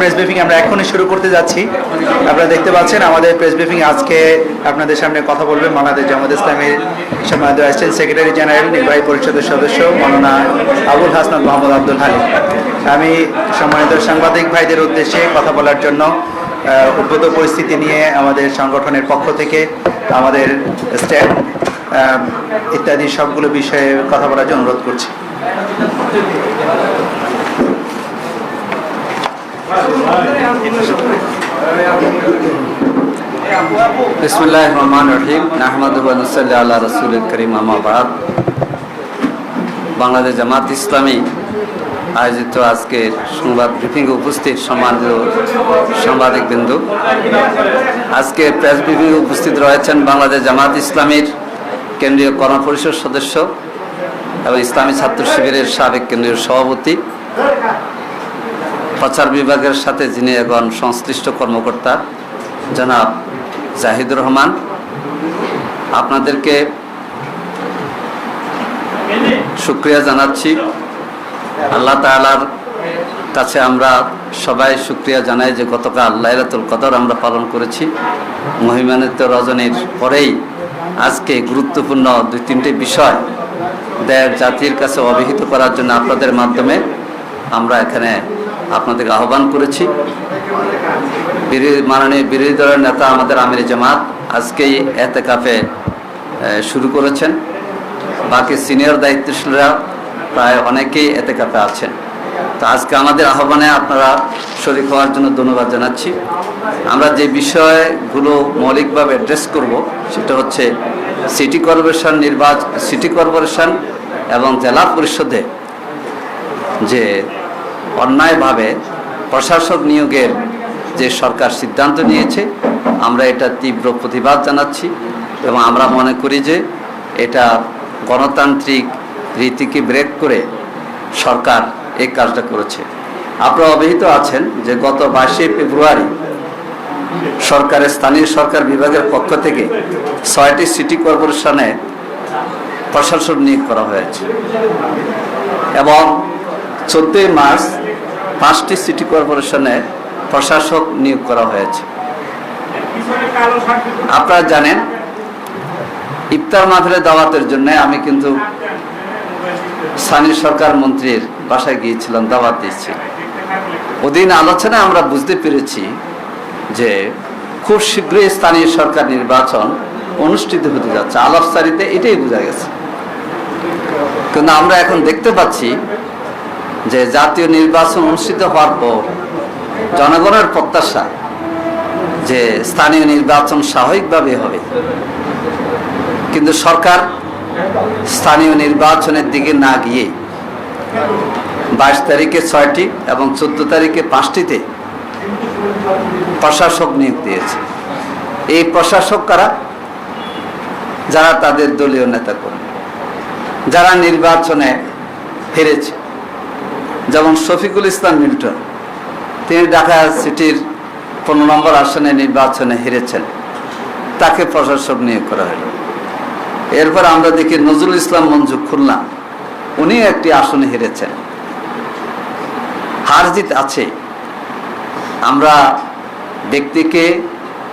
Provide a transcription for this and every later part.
Press briefing আমরা এখনই শুরু করতে যাচ্ছি। আপনারা দেখতে পাচ্ছেন আমাদের প্রেস ব্রিফিং আজকে আপনাদের সামনে কথা বলবেন বাংলাদেশ জামাত ইসলামীর সম্মানিত অ্যাসিস্ট্যান্ট সেক্রেটারি জেনারেল নির্বাহী পরিষদের সদস্য মাওলানা আবুল হাসনাত মোহাম্মদ আব্দুল হালিম। আমি সম্মানিত সাংবাদিক ভাইদের উদ্দেশ্যে কথা বলার জন্য উদ্ভূত পরিস্থিতি নিয়ে আমাদের সংগঠনের পক্ষ থেকে আমাদের স্টাফ ইত্যাদি সবগুলো বিষয়ে কথা বলার জন্য অনুরোধ করছি। বিসমিল্লাহির রহমানির রহিম নাহমাদুহু ওয়া নুসাল্লি আলা রাসূলিল কারীম আম্মা বা'দ। বাংলাদেশ জামাত ইসলামী আয়োজিত আজকের সংবাদ ব্রিফিংয়ে উপস্থিত সম্মানিত সাংবাদিকবৃন্দ, আজকে প্রেস ব্রিফিংয়ে উপস্থিত রয়েছেন বাংলাদেশ জামাত ইসলামীর কেন্দ্রীয় কর্মপরিষদ সদস্য এবং ইসলামী ছাত্র শিবিরের সাবেক কেন্দ্রীয় সভাপতি, প্রচার বিভাগের সাথে যিনি এখন সংশ্লিষ্ট কর্মকর্তা জনাব জাহিদুর রহমান। আপনাদেরকে শুকরিয়া জানাচ্ছি। আল্লাহ তাআলার কাছে আমরা সবাই শুকরিয়া জানাই যে গতকাল লাইলাতুল কদর আমরা পালন করেছি। মহিমান্বিত রজনীর পরেই আজকে গুরুত্বপূর্ণ 2-3টি বিষয় দেশ জাতির কাছে অবহিত করার জন্য আপনাদের মাধ্যমে আমরা এখানে আপনাদেরকে আহ্বান করেছি। মাননীয় বিরোধী দলের নেতা আমাদের আমির জামাত আজকেই এতেকাফে শুরু করেছেন। বাকি সিনিয়র দায়িত্বশীলরা প্রায় অনেকেই এতেকাফে আছেন। তো আজকে আমাদের আহ্বানে আপনারা শরীক হওয়ার জন্য ধন্যবাদ জানাচ্ছি। আমরা যে বিষয়গুলো মৌলিকভাবে অ্যাড্রেস করব সেটা হচ্ছে সিটি কর্পোরেশন এবং জেলা পরিষদে যে অন্যায়ভাবে প্রশাসক নিয়োগের যে সরকার সিদ্ধান্ত নিয়েছে, আমরা এটা তীব্র প্রতিবাদ জানাচ্ছি এবং আমরা মনে করি যে এটা গণতান্ত্রিক রীতিকে ব্রেক করে সরকার এই কাজটা করেছে। আপনারা অবহিত আছেন যে গত 22শে ফেব্রুয়ারি সরকারের স্থানীয় সরকার বিভাগের পক্ষ থেকে 6টি সিটি কর্পোরেশনে প্রশাসক নিয়োগ করা হয়েছে এবং 14 মার্চ 5টি সিটি কর্পোরেশনে প্রশাসক নিয়োগ করা হয়েছে। আপনারা জানেন ইফতার মাহফিলে দাওয়াতের জন্য আমি কিন্তু স্থানীয় সরকার মন্ত্রীর বাসায় গিয়েছিলাম, দাওয়াত দিয়েছি। ওদিন আলোচনায় আমরা বুঝতে পেরেছি যে খুব শীঘ্রই স্থানীয় সরকার নির্বাচন অনুষ্ঠিত হতে যাচ্ছে। আলাপসারিতে এটাই বোঝা গেছে। কিন্তু আমরা এখন দেখতে পাচ্ছি যে জাতীয় নির্বাচন অনুষ্ঠিত হওয়ার পর জনগণের প্রত্যাশা যে স্থানীয় নির্বাচন স্বাভাবিকভাবে হবে, কিন্তু সরকার স্থানীয় নির্বাচনের দিকে না গিয়ে 22 তারিখে 6টি এবং 14 তারিখে 5টিতে প্রশাসক নিয়োগ দিয়েছে। এই প্রশাসক কারা? যারা তাদের দলীয় নেতাকর্মী, যারা নির্বাচনে হেরেছে। যেমন শফিকুল ইসলাম মিল্টন, তিনি ঢাকা সিটির 15 নম্বর আসনে নির্বাচনে হেরেছেন, তাকে প্রশাসক নিয়োগ করা হলো। এরপর আমরা দেখি নজরুল ইসলাম মঞ্জু খুলনা, উনি একটি আসনে হেরেছেন। হার জিত আছে, আমরা ব্যক্তিকে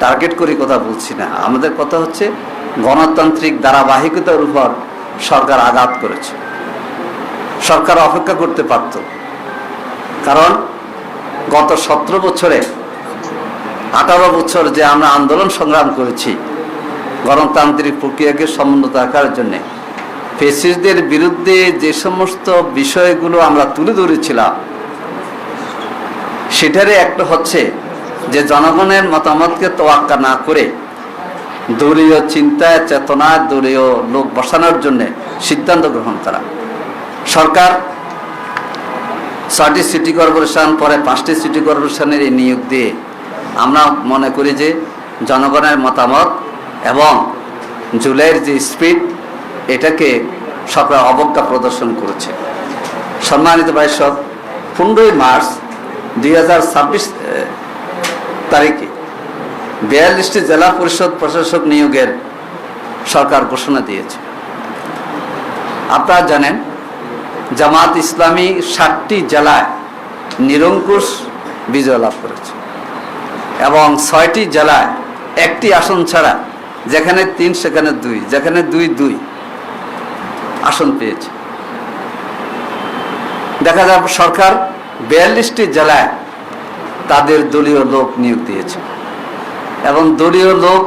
টার্গেট করে কথা বলছি না। আমাদের কথা হচ্ছে গণতান্ত্রিক ধারাবাহিকতার উপর সরকার আঘাত করেছে। সরকার অপেক্ষা করতে পারত, কারণ গত 17 বছরে 18 বছর যে আমরা আন্দোলন সংগ্রাম করেছি গণতান্ত্রিক প্রক্রিয়াকে সমুন্নত রাখার জন্য, ফ্যাসিস্টদের বিরুদ্ধে যে সমস্ত বিষয়গুলো আমরা তুলে ধরেছিলাম, সেটারই একটা হচ্ছে যে জনগণের মতামতকে তোয়াক্কা না করে দলীয় চিন্তায় চেতনায় দলীয় লোক বসানোর জন্য সিদ্ধান্ত গ্রহণ করা। সরকার 6টি সিটি কর্পোরেশন, পরে 5টি সিটি কর্পোরেশনের এই নিয়োগ দিয়ে আমরা মনে করি যে জনগণের মতামত এবং জুলাইয়ের যে স্পিড, এটাকে সরকার অবজ্ঞা প্রদর্শন করেছে। সম্মানিত ভাই সব, 15 মার্চ 2026 তারিখে 42টি জেলা পরিষদ প্রশাসক নিয়োগের সরকার ঘোষণা দিয়েছে। আপনারা জানেন জামাত ইসলামী 7টি জেলায় নিরঙ্কুশ বিজয় লাভ করেছে এবং 6টি জেলায় একটি আসন ছাড়া, যেখানে 3 সেখানে 2, যেখানে 2 আসন পেয়েছে। দেখা যায় সরকার 42টি জেলায় তাদের দলীয় লোক নিয়োগ দিয়েছে এবং দলীয় লোক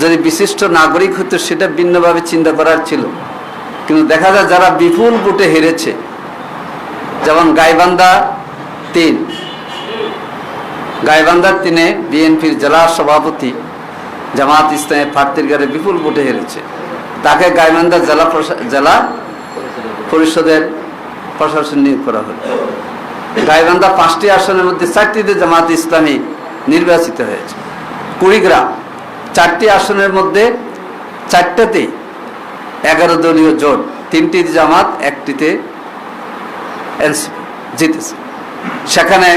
যদি বিশিষ্ট নাগরিক হতো সেটা ভিন্নভাবে চিন্তা করার ছিল, কিন্তু দেখা যায় যারা বিপুল ভোটে হেরেছে, যেমন গাইবান্ধা 3 বিএনপির জেলা সভাপতি জামাত ইসলামের প্রার্থীর গাড়ি বিপুল ভোটে হেরেছে, তাকে গাইবান্ধা জেলা পরিষদের প্রশাসন নিয়োগ করা হলো। গাইবান্ধা 5টি আসনের মধ্যে 4টিতে জামাত ইসলামী নির্বাচিত হয়েছে। কুড়িগ্রাম 4টি আসনের মধ্যে 4টাতেই 11 দলীয় জোট, 3টি জামাত, 1টিতে এনসিপি জিতেছে। সেখানে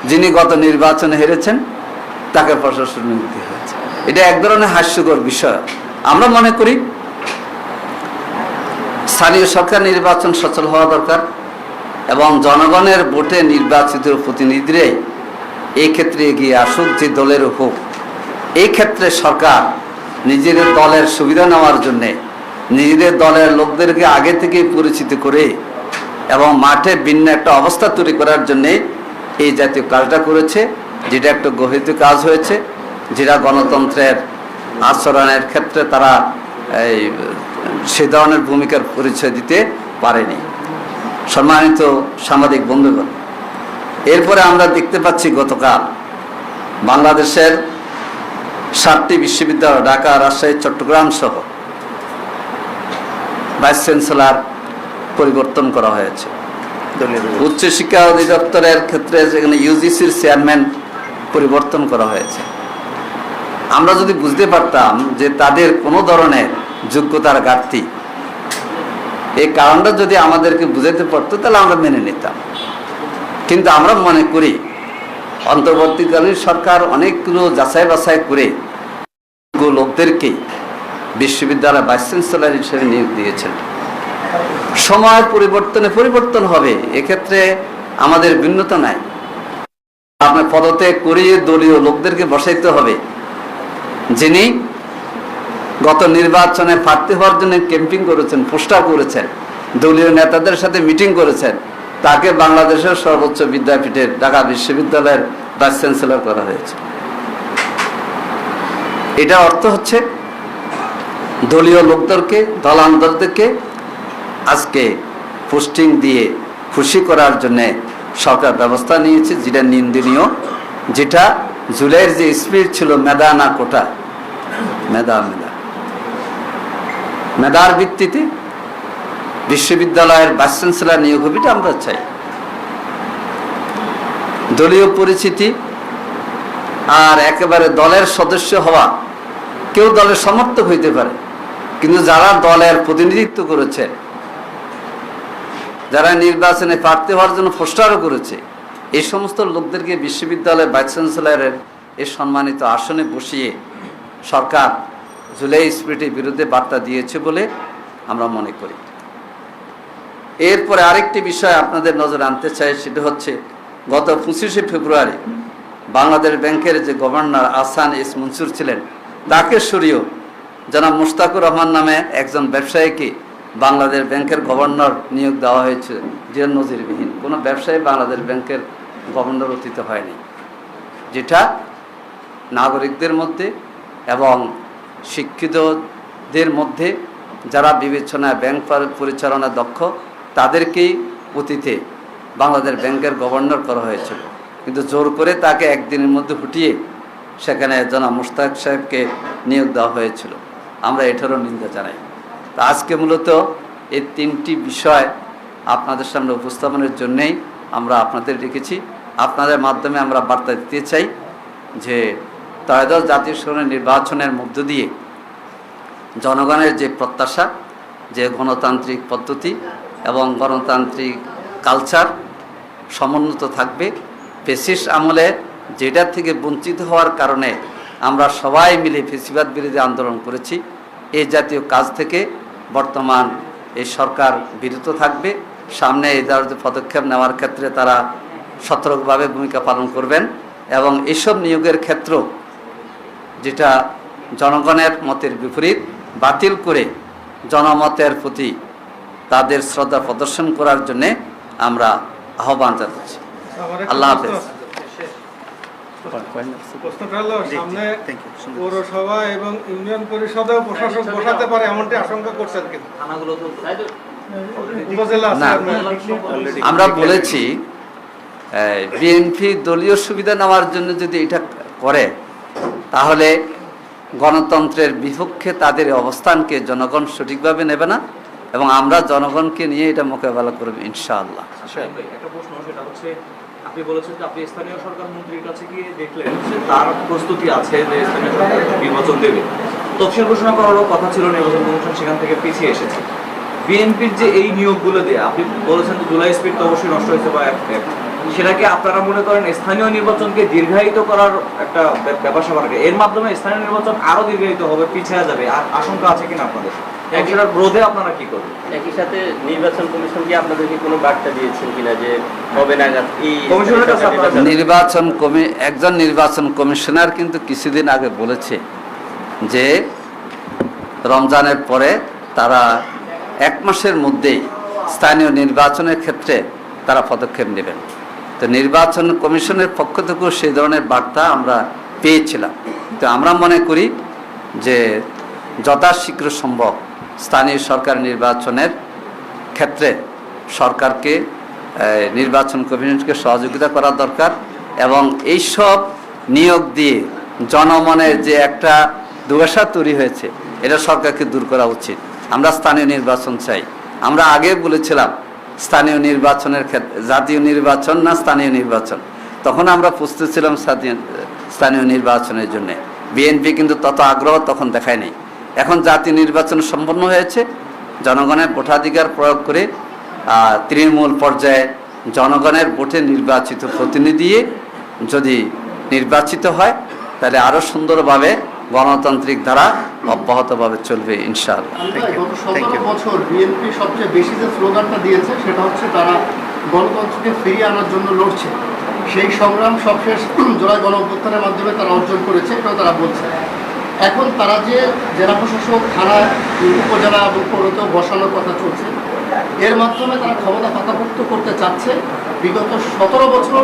যিনি গত নির্বাচনে হেরেছেন তাকে প্রশাসন নিয়োগ দেওয়া হয়েছে। এটা এক ধরনের হাস্যকর বিষয়। আমরা মনে করি স্থানীয় সরকার নির্বাচন সচল হওয়া দরকার এবং জনগণের ভোটে নির্বাচিত প্রতিনিধিরাই এই ক্ষেত্রে এগিয়ে আসুক, যে দলের হোক। এই ক্ষেত্রে সরকার নিজেদের দলের সুবিধা নেওয়ার জন্যে নিজেদের দলের লোকদেরকে আগে থেকে পরিচিত করে এবং মাঠে ভিন্ন একটা অবস্থা তৈরি করার জন্যে এই জাতীয় কাজটা করেছে, যেটা একটা গহিত কাজ হয়েছে, যেটা গণতন্ত্রের আচরণের ক্ষেত্রে তারা সে ধরনের ভূমিকার পরিচয় দিতে পারেনি। সম্মানিত সাংবাদিক বন্ধুগণ, এরপরে আমরা দেখতে পাচ্ছি গতকাল বাংলাদেশের 7টি বিশ্ববিদ্যালয়, ঢাকা, রাজশাহী, চট্টগ্রাম সহ ভাইস চ্যান্সেলর পরিবর্তন করা হয়েছে। উচ্চশিক্ষা অধিদপ্তরের ক্ষেত্রে যেখানে ইউজিসির চেয়ারম্যান পরিবর্তন করা হয়েছে। আমরা যদি বুঝতে পারতাম যে তাদের কোনো ধরনের যোগ্যতার ঘাটতি, এই কারণটা যদি আমাদেরকে বুঝাতে পারতো তাহলে আমরা মেনে নিতাম। কিন্তু আমরা মনে করি অন্তর্বর্তীকালীন সরকার অনেকগুলো যাচাই বাছাই করে লোকদেরকে বিশ্ববিদ্যালয় ভাইস চ্যান্সেলর হিসেবে নিয়োগ দিয়েছেন। সময়ের পরিবর্তনে পরিবর্তন হবে, এক্ষেত্রে আমাদের ভিন্নতা নাই। আপনার পদত্যাগ করিয়ে দলীয় লোকদেরকে বসাইতে হবে, যিনি গত নির্বাচনে প্রার্থী হওয়ার জন্য ক্যাম্পিং করেছেন, পোস্টার করেছেন, দলীয় নেতাদের সাথে মিটিং করেছেন, তাকে বাংলাদেশের সর্বোচ্চ বিদ্যাপীঠের ঢাকা বিশ্ববিদ্যালয়ের ভাইস চ্যান্সেলর করা হয়েছে। এটা অর্থ হচ্ছে দলীয় লোকদেরকে, দলান্তরদেরকে আজকে পোস্টিং দিয়ে খুশি করার জন্য সরকার ব্যবস্থা নিয়েছে, যেটা নিন্দনীয়। যেটা জুলাইয়ের যে স্পিরিট ছিল, মেধা না কোটা, মেধার ভিত্তিতে বিশ্ববিদ্যালয়ের ভাইস চ্যান্সেলর নিয়োগ হবে, এটা আমরা চাই। দলীয় পরিচিতি আর একেবারে দলের সদস্য হওয়া, কেউ দলের সমর্থক হইতে পারে, কিন্তু যারা দলের প্রতিনিধিত্ব করেছে, যারা নির্বাচনে প্রার্থী হওয়ার জন্য পোস্টারও করেছে, এই সমস্ত লোকদেরকে বিশ্ববিদ্যালয়ের ভাইস চ্যান্সেলরের এই সম্মানিত আসনে বসিয়ে সরকার জুলাই স্পিরিটের বিরুদ্ধে বার্তা দিয়েছে বলে আমরা মনে করি। এরপরে আরেকটি বিষয় আপনাদের নজরে আনতে চাই, সেটা হচ্ছে গত 25শে ফেব্রুয়ারি বাংলাদেশ ব্যাংকের যে গভর্নর আহসান এস মনসুর ছিলেন, তাকে সরিয়েও জনাব মুশতাকুর রহমান নামে একজন ব্যবসায়ীকে বাংলাদেশ ব্যাংকের গভর্নর নিয়োগ দেওয়া হয়েছে, যে নজিরবিহীন। কোনো ব্যবসায়ী বাংলাদেশ ব্যাংকের গভর্নর অতীত হয়নি, যেটা নাগরিকদের মধ্যে এবং শিক্ষিতদের মধ্যে যারা বিবেচনায় ব্যাংক পরিচালনা দক্ষ, তাদেরকেই অতীতে বাংলাদেশ ব্যাংকের গভর্নর করা হয়েছিল, কিন্তু জোর করে তাকে একদিনের মধ্যে হুটিয়ে সেখানে জনাব মুশতাক সাহেবকে নিয়োগ দেওয়া হয়েছিল। আমরা এটারও নিন্দা জানাই। তা আজকে মূলত এই 3টি বিষয় আপনাদের সামনে উপস্থাপনের জন্যেই আমরা আপনাদের রেখেছি। আপনাদের মাধ্যমে আমরা বার্তা দিতে চাই যে ত্রয়োদশ জাতীয় সংসদ নির্বাচনের মধ্য দিয়ে জনগণের যে প্রত্যাশা, যে গণতান্ত্রিক পদ্ধতি এবং গণতান্ত্রিক কালচার সমুন্নত থাকবে। ফ্যাসিস্ট আমলে যেটার থেকে বঞ্চিত হওয়ার কারণে আমরা সবাই মিলে ফ্যাসিবাদ বিরোধী আন্দোলন করেছি, এই জাতীয় কাজ থেকে বর্তমান এই সরকার বিরত থাকবে। সামনে এই ধরনের পদক্ষেপ নেওয়ার ক্ষেত্রে তারা সতর্কভাবে ভূমিকা পালন করবেন এবং এসব নিয়োগের ক্ষেত্র যেটা জনগণের মতের বিপরীত বাতিল করে জনমতের প্রতি তাদের শ্রদ্ধা প্রদর্শন করার জন্যে আমরা আহ্বান জানাচ্ছি। আল্লাহ হাফেজ। প্রশ্নটা হলো, সামনে পৌরসভা এবং ইউনিয়ন পরিষদেও প্রশাসক বসাতে পারে এমনটি আশঙ্কা করছেন কিন্তু উপজেলা না, আমরা বলেছি বিএনপি দলীয় সুবিধা নেওয়ার জন্য যদি এটা করে তাহলে গণতন্ত্রের বিপক্ষে তাদের অবস্থানকে জনগণ সঠিকভাবে নেবে না এবং আমরা জনগণকে নিয়ে এটা মোকাবেলা করব ইনশাআল্লাহ। একটা প্রশ্ন, সেটা হচ্ছে আপনি বলেছেন যে আপনি স্থানীয় সরকার মন্ত্রীর কাছে গিয়ে দেখলেন যে তার প্রস্তুতি আছে যে স্থানীয় সরকার নির্বাচন দেবে, তফসিল ঘোষণা করারও কথা ছিল, নির্বাচন কমিশন সেখান থেকে পিছিয়ে এসেছে। বিএনপির যে এই নিয়োগগুলো দিয়ে আপনি বলেছেন যে জুলাই স্পিড তো অবশ্যই নষ্ট হয়েছে বা সেটাকে আপনারা মনে করেন স্থানীয় নির্বাচনকে দীর্ঘায়িত করার একটা ব্যাপার স্যাপার, এর মাধ্যমে স্থানীয় নির্বাচন আরো দীর্ঘায়িত হবে, পিছিয়ে যাবে, আর আশঙ্কা আছে কিনা আপনাদের? সেটার রোধে আপনারা কি করবেন? একই সাথে নির্বাচন কমিশন কি আপনাদেরকে কোনো বার্তা দিয়েছেন কিনা যে কবে নাগাদ এই কমিশনের কাছে একজন নির্বাচন কমিশনার কিন্তু কিছুদিন আগে বলেছে যে রমজানের পরে তারা 1 মাসের মধ্যেই স্থানীয় নির্বাচনের ক্ষেত্রে তারা পদক্ষেপ নেবেন। তো নির্বাচন কমিশনের পক্ষ থেকেও সেই ধরনের বার্তা আমরা পেয়েছিলাম। তো আমরা মনে করি যে যথাশীঘ্র সম্ভব স্থানীয় সরকার নির্বাচনের ক্ষেত্রে সরকারকে নির্বাচন কমিশনকে সহযোগিতা করা দরকার এবং এইসব নিয়োগ দিয়ে জনমনের যে একটা দুর্দশা তৈরি হয়েছে এটা সরকারকে দূর করা উচিত। আমরা স্থানীয় নির্বাচন চাই। আমরা আগে বলেছিলাম স্থানীয় নির্বাচনের ক্ষেত্রে জাতীয় নির্বাচন না স্থানীয় নির্বাচন, তখন আমরা প্রস্তুত ছিলাম স্থানীয় নির্বাচনের জন্য। বিএনপি কিন্তু তত আগ্রহ তখন দেখায়নি। এখন জাতীয় নির্বাচন সম্পন্ন হয়েছে, জনগণের ভোটাধিকার প্রয়োগ করে তৃণমূল পর্যায়ে জনগণের ভোটে নির্বাচিত প্রতিনিধি যদি নির্বাচিত হয় তাহলে আরও সুন্দরভাবে গণতান্ত্রিক ধারা অব্যাহতভাবে চলবে ইনশাআল্লাহ। গত 17 বছর বিএনপি সবচেয়ে বেশি যে স্লোগানটা দিয়েছে সেটা হচ্ছে তারা গণতন্ত্রকে ফিরিয়ে আনার জন্য লড়ছে। সেই সংগ্রাম সবশেষ জুলাই গণঅভ্যুত্থানের মাধ্যমে তারা অর্জন করেছে, এটাও তারা বলছে। এখন তারা যে জেলা প্রশাসক, থানা, উপজেলা এবং পৌরতেও বসানোর কথা চলছে, এর মাধ্যমে তারা ক্ষমতা পাকাপোক্ত করতে চাচ্ছে। বিগত 17 বছর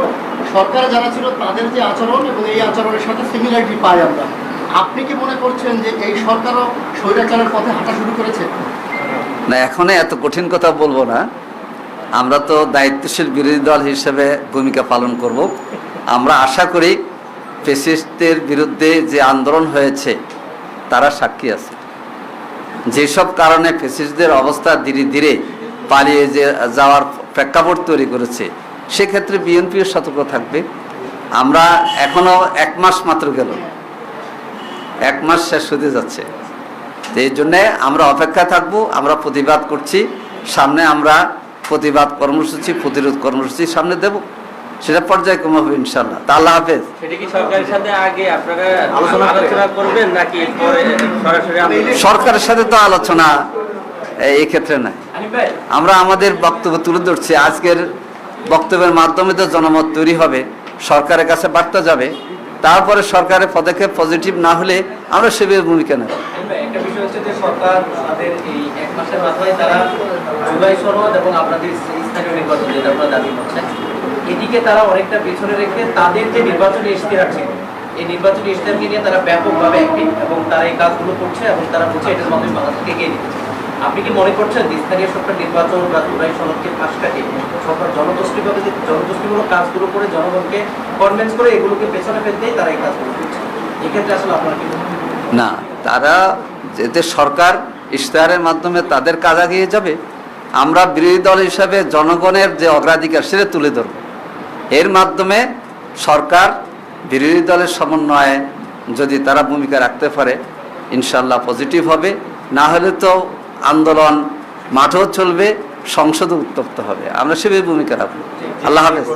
সরকারে যারা ছিল তাদের যে আচরণ এবং এই আচরণের সাথে সিমিলারিটি পাই আমরা। আপনি কি মনে করছেন যে এই সরকারও স্বৈরাচারের পথে হাঁটা শুরু করেছে? না, এখনো এত কঠিন কথা বলবো না। আমরা তো দায়িত্বশীল বিরোধী দল হিসেবে ভূমিকা পালন করব। আমরা আশা করি ফ্যাসিস্টদের বিরুদ্ধে যে আন্দোলন হয়েছে তারা সাক্ষী আছে। যেসব কারণে ফ্যাসিস্টদের অবস্থা ধীরে ধীরে পালিয়ে যাওয়ার প্রেক্ষাপট তৈরি করেছে, সেক্ষেত্রে বিএনপিও সতর্ক থাকবে। আমরা এখনো 1 মাস মাত্র গেল, 1 মাস শেষ হতে যাচ্ছে। এই জন্যে আমরা অপেক্ষা থাকব। আমরা প্রতিবাদ করছি, সামনে আমরা প্রতিবাদ কর্মসূচি, প্রতিরোধ কর্মসূচি সামনে দেব, সেটা পর্যায়ক্রমে হবে ইনশাআল্লাহ। তা আল্লাহ হাফেজ। সেটা কি সরকারের সাথে আগে আপনারা আলোচনা করবেন নাকি পরে সরাসরি? সরকারের সাথে তো আলোচনা এই ক্ষেত্রে নাই। আমরা আমাদের বক্তব্য তুলে ধরছি। আজকের বক্তব্যের মাধ্যমে তো জনমত তৈরি হবে, সরকারের কাছে বার্তা যাবে, তারপরে সরকারের পদক্ষেপ পজিটিভ না হলে আমরা সেভাবে ভূমিকা নেব। একটা বিষয় হচ্ছে যে সরকার তাদের এই 1 মাসের মাথায় তারা জুলাই সনদ এবং আপনাদের স্থানীয় নির্বাচন যেটা আপনারা দাবি করছেন, এদিকে তারা অনেকটা পেছনে রেখে তাদের যে নির্বাচনী ইশতেহার ছিল, এই নির্বাচনী ইশতেহারকে নিয়ে তারা ব্যাপকভাবে অ্যাক্টিভ এবং তারা এই কাজগুলো করছে এবং তারা বুঝছে এটার মাধ্যমে বাংলাদেশকে এগিয়ে নিচ্ছে। আপনি কি মনে করছেন যে স্থানীয় সরকার নির্বাচন বা জুলাই সনদকে পাশ কাটিয়ে সরকার জনগোষ্ঠীমূলক কাজগুলো করে জনগণকে কনভিন্স করে এগুলোকে পেছনে ফেলতেই তারা এই কাজগুলো করছে? এক্ষেত্রে আসলে আপনার কি মনে হয়? না, তারা যেতে সরকার ইশতেহারের মাধ্যমে তাদের কাজ এগিয়ে যাবে, আমরা বিরোধী দল হিসাবে জনগণের যে অগ্রাধিকার সেটা তুলে ধরব। এর মাধ্যমে সরকার বিরোধী দলের সমন্বয়ে যদি তারা ভূমিকা রাখতে পারে ইনশাআল্লাহ পজিটিভ হবে। না হলে তো আন্দোলন মাঠেও চলবে, সংসদও উত্তপ্ত হবে। আমরা সেভাবে ভূমিকা রাখবো। আল্লাহ হাফেজ।